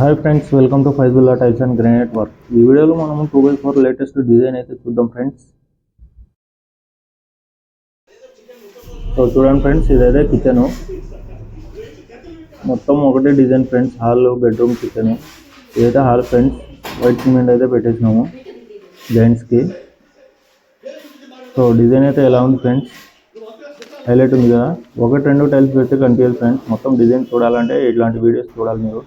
Hi friends, welcome to Faizullah tiles and granite work. ఈ వీడియోలో మనము 2x4 లేటెస్ట్ డిజైన్ అయితే చూద్దాం ఫ్రెండ్స్. సో చూడండి ఫ్రెండ్స్, ఇదైతే కిచెన్ మొత్తం ఒకటే design friends. Hall, bedroom, kitchen. ఇదైతే హాల్ ఫ్రెండ్స్. వైట్ సిమెంట్ అయితే పెట్టేసినాము జైంట్స్కి. సో డిజైన్ అయితే ఎలా ఉంది ఫ్రెండ్స్, హైలైట్ ఉంది కదా. ఒకటి రెండు టైల్స్ పెడితే కనిపించదు ఫ్రెండ్స్. మొత్తం డిజైన్ చూడాలంటే ఇట్లాంటి వీడియోస్ చూడాలి మీరు.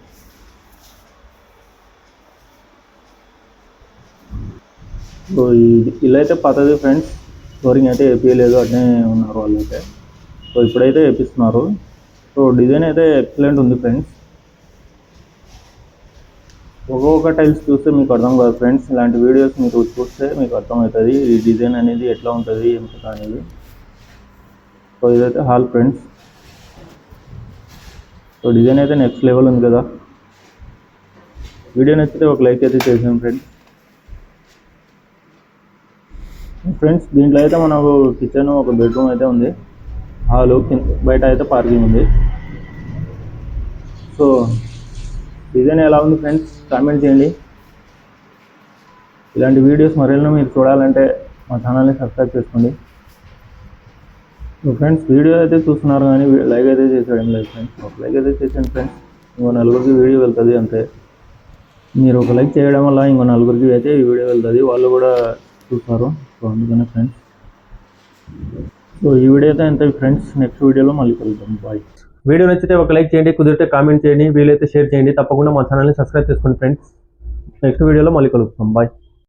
సో ఈ ఇల్లు అయితే పాతది ఫ్రెండ్స్. ఫ్లోరింగ్ అయితే వేపించలేదు, అట్నే ఉన్నారు వాళ్ళు అయితే. సో ఇప్పుడైతే వేపిస్తున్నారు. సో డిజైన్ అయితే ఎక్సలెంట్ ఉంది ఫ్రెండ్స్. ఒక్కొక్క టైల్స్ చూస్తే మీకు అర్థం కాదు ఫ్రెండ్స్. ఇలాంటి వీడియోస్ మీరు చూస్తే మీకు అర్థమవుతుంది ఈ డిజైన్ అనేది ఎట్లా ఉంటుంది ఎంత అనేది. సో ఇదైతే హాల్ ఫ్రెండ్స్. సో డిజైన్ అయితే నెక్స్ట్ లెవెల్ ఉంది కదా. వీడియో నచ్చితే ఒక లైక్ అయితే చేసాం ఫ్రెండ్స్. దీంట్లో అయితే మనకు కిచెన్, ఒక బెడ్రూమ్ అయితే ఉంది. హాలు, బయట అయితే పార్కింగ్ ఉంది. సో డిజైన్ ఎలా ఉంది ఫ్రెండ్స్, కామెంట్ చేయండి. ఇలాంటి వీడియోస్ మరెన్నో మీరు చూడాలంటే మా ఛానల్ని సబ్స్క్రైబ్ చేసుకోండి. సో ఫ్రెండ్స్, వీడియో అయితే చూస్తున్నారు కానీ లైక్ అయితే చేసేయడం లేదు ఫ్రెండ్స్. ఒక లైక్ అయితే చేసేయండి ఫ్రెండ్స్. ఇంకో నలుగురికి వీడియో వెళ్తుంది అంతే. మీరు ఒక లైక్ చేయడం వల్ల ఇంకో నలుగురికి అయితే ఈ వీడియో వెళ్తుంది, వాళ్ళు కూడా చూస్తారు. సో అందుకనే ఫ్రెండ్స్. సో ఈ వీడియో అయితే అంతే ఫ్రెండ్స్. నెక్స్ట్ వీడియోలో మళ్ళీ కలుద్దాం. బాయ్. వీడియో నచ్చితే ఒక లైక్ చేయండి, కుదిరితే కామెంట్ చేయండి, వీలైతే షేర్ చేయండి. తప్పకుండా మా ఛానల్ని సబ్స్క్రైబ్ చేసుకోండి ఫ్రెండ్స్. నెక్స్ట్ వీడియోలో మళ్ళీ కలుద్దాం. బాయ్.